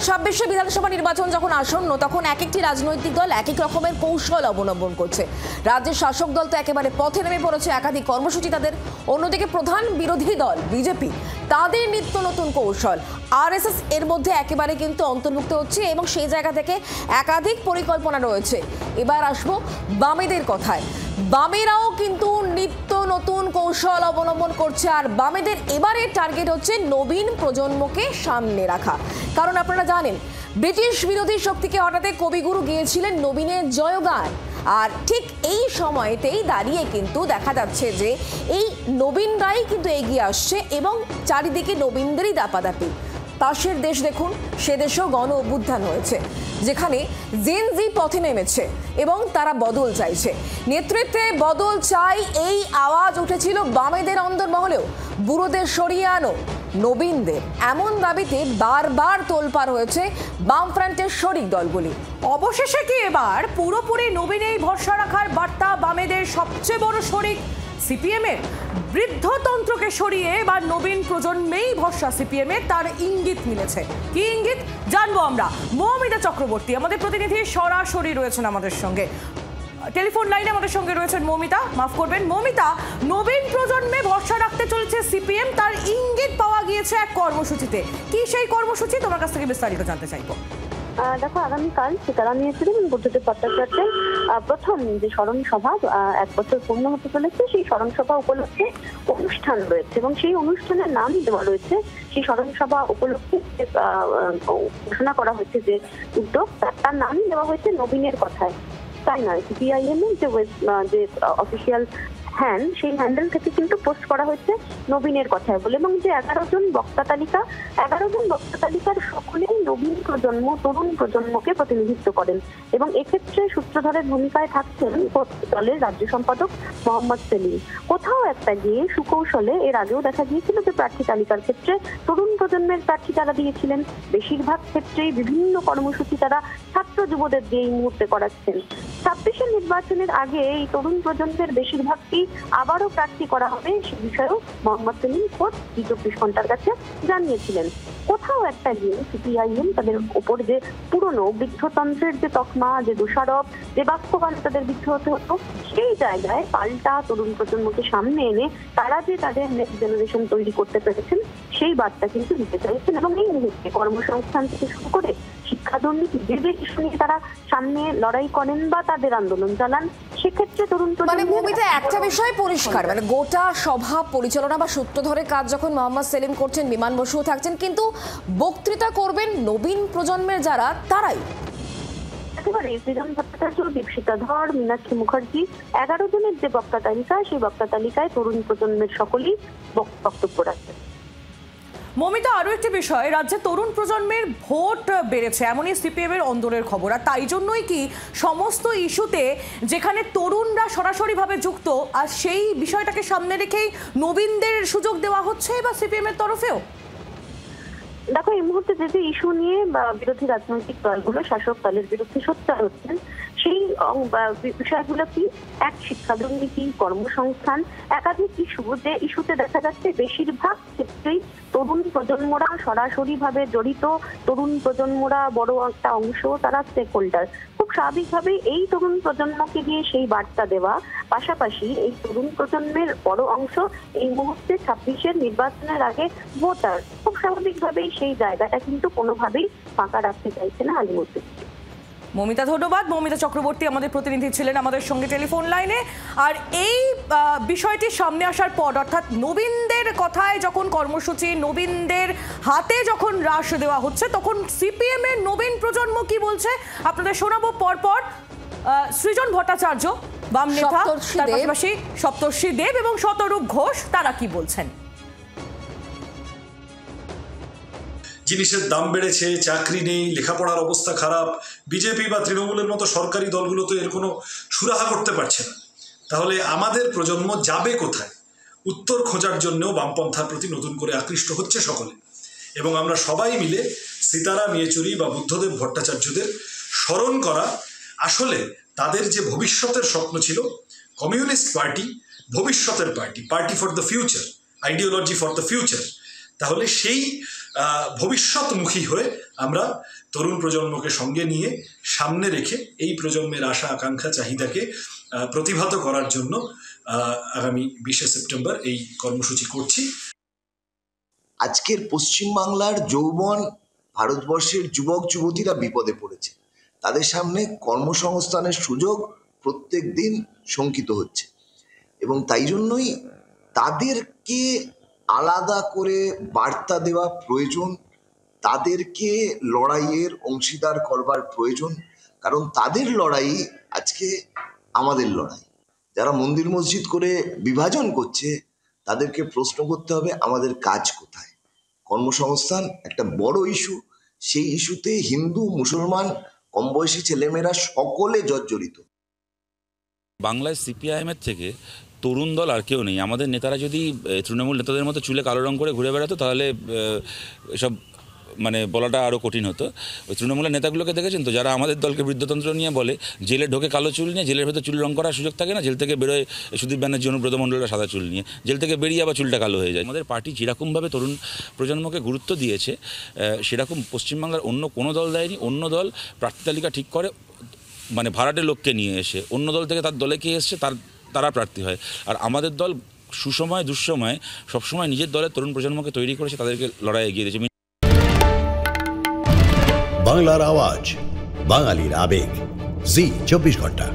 2026 বিধানসভা নির্বাচন যখন আসন্ন তখন এক একটি রাজনৈতিক দল এক এক রকমের কৌশল অবলম্বন করছে। রাজ্যের শাসক দল তো একেবারে পথে নেমে পড়েছে, একাধিক কর্মসূচি তাদের। অন্যদিকে প্রধান বিরোধী দল বিজেপি, তাদের নিত্য নতুন কৌশল। আরএসএস এর মধ্যে একেবারে কিন্তু অন্তর্ভুক্ত হচ্ছে এবং সেই জায়গা থেকে একাধিক পরিকল্পনা রয়েছে। এবার আসবো বামেদের কথায়। বামেরাও কিন্তু নিত্য নতুন কৌশল অবলম্বন করছে, আর বামেদের এবারে টার্গেট হচ্ছে নবীন প্রজন্মকে সামনে রাখা। কারণ আপনারা জানেন, ব্রিটিশ বিরোধী শক্তিকে হঠাতে কবিগুরু গিয়েছিলেন নবীনের জয়গান, আর ঠিক এই সময়তেই দাঁড়িয়ে কিন্তু দেখা যাচ্ছে যে এই নবীনরাই কিন্তু এগিয়ে আসছে এবং চারিদিকে নবীনদেরই দাপাদাপি। পাশের দেশ দেখুন, সে দেশেও গণ অভ্যুত্থান হয়েছে, যেখানে জেন জি পথে নেমেছে এবং তারা বদল চাইছে। নেতৃত্বে বদল চাই, এই আওয়াজ উঠেছিল বামেদের অন্দরমহলেও। বুড়োদের সরিয়ে আনো, নবীনদের, এমন দাবিতে বারবার তোলপাড় হয়েছে বামফ্রন্টের শরিক দলগুলি। অবশেষে কি এবার পুরোপুরি নবীনেই ভরসা রাখার বার্তা বামেদের সবচেয়ে বড় শরিক সিপিএমের? বৃদ্ধতন্ত্রকে সরিয়ে এবার নবীন প্রজন্মেই ভরসা সিপিএমের, তার ইঙ্গিত মিলেছে। কি ইঙ্গিত জানবো আমরা। মৌমিতা চক্রবর্তী আমাদের প্রতিনিধি সরাসরি রয়েছেন আমাদের সঙ্গে, টেলিফোন লাইনে আমাদের সঙ্গে রয়েছেন মৌমিতা। মাফ করবেন মৌমিতা, নবীন প্রজন্মে ভরসা রাখতে চলেছে সিপিএম, তার ইঙ্গিত পাওয়া গিয়েছে এক কর্মসূচিতে। কি সেই কর্মসূচি, তোমার কাছ থেকে বিস্তারিত জানতে চাইবো। দেখো, আগামীকাল সীতারাম ইয়েচুরি এবং বুদ্ধদেব ভট্টাচার্যের প্রথম যে স্মরণ সভা 1 বছর পূর্ণ হতে চলেছে, সেই স্মরণ সভা উপলক্ষে অনুষ্ঠান রয়েছে এবং সেই অনুষ্ঠানের নাম দেওয়া রয়েছে, সেই স্মরণ সভা উপলক্ষে ঘোষণা করা হয়েছে যে উদ্যোগ, তার নামই দেওয়া হয়েছে নবীনের কথায়। তাই নয়, সিপিআইএম এর যে অফিসিয়াল সেই হ্যান্ডেল থেকে কিন্তু পোস্ট করা হয়েছে নবীনের কথায় বলে, এবং যে 11 জন বক্তা তালিকার সকলেই নবীন প্রজন্ম, তরুণ প্রজন্মকে প্রতিনিধিত্ব করেন। এবং এক্ষেত্রে সূত্রধরের ভূমিকায় থাকছেন দলের রাজ্য সম্পাদক মোহাম্মদ সেলিম। কোথাও একটা গিয়ে সুকৌশলে এর আগেও দেখা গিয়েছিল যে প্রার্থী তালিকার ক্ষেত্রে তরুণ প্রজন্মের প্রার্থী তারা দিয়েছিলেন, বেশিরভাগ ক্ষেত্রেই বিভিন্ন কর্মসূচি তারা ছাত্র যুবদের দিয়ে এই মুহূর্তে করাচ্ছেন। 26 নির্বাচনের আগে এই তরুণ প্রজন্মের বেশিরভাগকে আবারও প্রার্থী করা হবে, সে বিষয়েও মোহাম্মদ সেলিম খোদ 24 ঘন্টার কাছে জানিয়েছিলেন। কোথাও একটা গিয়ে সিপিআইএম তাদের উপর যে পুরনো বৃদ্ধতন্ত্রের যে তকমা, যে দোষারোপ, যে বাক্যবান তাদের বিদ্ধ হতে হতো, সেই জায়গায় পাল্টা তরুণ প্রজন্মকে সামনে এনে তারা যে তাদের নেক্সট জেনারেশন তৈরি করতে পেরেছেন, সেই বার্তা কিন্তু দিতে চাইছেন। এবং এই মুহূর্তে কর্মসংস্থান থেকে শুরু করে শিক্ষা দুর্নীতি যে ইস্যু নিয়ে তারা সামনে লড়াই করেন বা তাদের আন্দোলন চালান, সেক্ষেত্রে তরুণ ভূমিতে একটা বিষয় পরিষ্কার, গোটা সভা পরিচালনা বা সূত্রধরে কাজ যখন মোহাম্মদ সেলিম করছেন, বিমান বসুও থাকছেন, কিন্তু বক্তৃতা করবেন নবীন প্রজন্মের যারা, তারাই। একেবারে শ্রীরাম ভট্টাচার্য, দীপশিতা ধর, মীনাক্ষী মুখার্জি, 11 জনের যে বক্তা তালিকা, সেই বক্তা তালিকায় তরুণ প্রজন্মের সকলেই বক্তব্য রাখছেন। মৌমিতা, আরো একটি বিষয়, রাজ্যে তরুণ প্রজন্মের ভোট বেড়েছে, এমনই সিপিএম এর অন্দরের খবর। আর তাই জন্যই কি সমস্ত ইস্যুতে যেখানে তরুণরা সরাসরিভাবে যুক্ত, আর সেই বিষয়টাকে সামনে রেখেই নবীনদের সুযোগ দেওয়া হচ্ছে বা সিপিএম এর তরফেও? দেখো, এই মুহূর্তে যে ইস্যু নিয়ে বিরোধী রাজনৈতিক দলগুলো শাসক দলের বিরুদ্ধে সোচ্চার হচ্ছেন, সেই বিষয়গুলো কি? এক, শিক্ষা দুর্নীতি, কর্মসংস্থান, একাধিক ইস্যু, যে ইস্যুতে দেখা যাচ্ছে বেশিরভাগ ক্ষেত্রেই তরুণ প্রজন্মরা সরাসরি ভাবে জড়িত, তরুণ প্রজন্মরা বড় একটা অংশ, তারা স্টেক হোল্ডার। খুব স্বাভাবিকভাবেই এই তরুণ প্রজন্মকে দিয়ে সেই বার্তা দেওয়া, পাশাপাশি এই তরুণ প্রজন্মের বড় অংশ এই মুহূর্তে 26 নির্বাচনের আগে ভোটার, খুব স্বাভাবিকভাবেই সেই জায়গাটা কিন্তু কোনোভাবেই ফাঁকা রাখতে চাইছে না আলিমুদ্দিন। মৌমিতা, ধন্যবাদ। মৌমিতা চক্রবর্তী আমাদের প্রতিনিধি ছিলেন আমাদের সঙ্গে টেলিফোন লাইনে। আর এই বিষয়টি সামনে আসার পর, অর্থাৎ নবীনদের কথায় যখন কর্মসূচি, নবীনদের হাতে যখন হ্রাস দেওয়া হচ্ছে, তখন সিপিএম এর নবীন প্রজন্ম কি বলছে আপনাদের শোনাবো পরপর। সৃজন ভট্টাচার্য বাম নেতা, তার পাশাপাশি সপ্তর্ষি দেব এবং শতরূপ ঘোষ, তারা কি বলছেন? জিনিসের দাম বেড়েছে, চাকরি নেই, লেখাপড়ার অবস্থা খারাপ, বিজেপি বা তৃণমূলের মতো সরকারি দলগুলো তো এর কোনো সুরাহা করতে পারছে না। তাহলে আমাদের প্রজন্ম যাবে কোথায়? উত্তর খোঁজার জন্যও বামপন্থার প্রতি নতুন করে আকৃষ্ট হচ্ছে সকলে, এবং আমরা সবাই মিলে সীতারাম ইয়েচুরি বা বুদ্ধদেব ভট্টাচার্যদের স্মরণ করা, আসলে তাদের যে ভবিষ্যতের স্বপ্ন ছিল, কমিউনিস্ট পার্টি ভবিষ্যতের party, party for the future, ideology for the future, তাহলে সেই ভবিষ্যৎমুখী হয়ে আমরা তরুণ প্রজন্মকে সঙ্গে নিয়ে সামনে রেখে এই প্রজন্মের আশা আকাঙ্ক্ষা চাহিদাকে প্রতিভাত করার জন্য আগামী 20শে সেপ্টেম্বর এই কর্মসূচি করছি। আজকের পশ্চিমবাংলার যৌবন ভারতবর্ষের যুবক যুবতীরা বিপদে পড়েছে। তাদের সামনে কর্মসংস্থানের সুযোগ প্রত্যেক দিন শঙ্কিত হচ্ছে এবং তাই জন্যই তাদেরকে আলাদা করে বার্তা দেওয়া প্রয়োজন, তাদেরকে লড়াইয়ের অংশীদার করবার প্রয়োজন। কারণ তাদের লড়াই আজকে আমাদের লড়াই। যারা মন্দির মসজিদ করে বিভাজন করছে তাদেরকে প্রশ্ন করতে হবে আমাদের কাজ কোথায়। কর্মসংস্থান একটা বড় ইস্যু, সেই ইস্যুতে হিন্দু মুসলমান কম বয়সী ছেলেমেয়েরা সকলে জর্জরিত। বাংলায় সিপিআইএমের থেকে তরুণ দল আর কেউ নেই। আমাদের নেতারা যদি তৃণমূল নেতাদের মতো চুলে কালো রং করে ঘুরে বেড়াতো তাহলে এসব মানে বলাটা আরও কঠিন হতো। ওই তৃণমূলের নেতাগুলোকে দেখেছেন তো, যারা আমাদের দলকে বৃদ্ধতন্ত্র নিয়ে বলে, জেলে ঢোকে কালো চুল নিয়ে, জেলের ভেতর চুল রং করার সুযোগ থাকে না, জেল থেকে বেরোয় সুদীপ ব্যানার্জি অনুব্রত মণ্ডলরা সাদা চুল নিয়ে, জেল থেকে বেরিয়ে আবার চুলটা কালো হয়ে যায়। আমাদের পার্টি যেরকমভাবে তরুণ প্রজন্মকে গুরুত্ব দিয়েছে সেরকম পশ্চিমবাংলার অন্য কোনো দল দেয়নি। অন্য দল প্রার্থী তালিকা ঠিক করে মানে ভাড়াটে লোককে নিয়ে এসে, অন্য দল থেকে তার দলে কে এসছে তারা প্রার্থী হয়। আর আমাদের দল সুসময় দুঃসময় সবসময় নিজের দলের তরুণ প্রজন্মকে তৈরি করেছে, তাদেরকে লড়াই এগিয়ে দিয়েছে। বাংলার আওয়াজ, বাঙালির আবেগ, জি 24 ঘন্টা।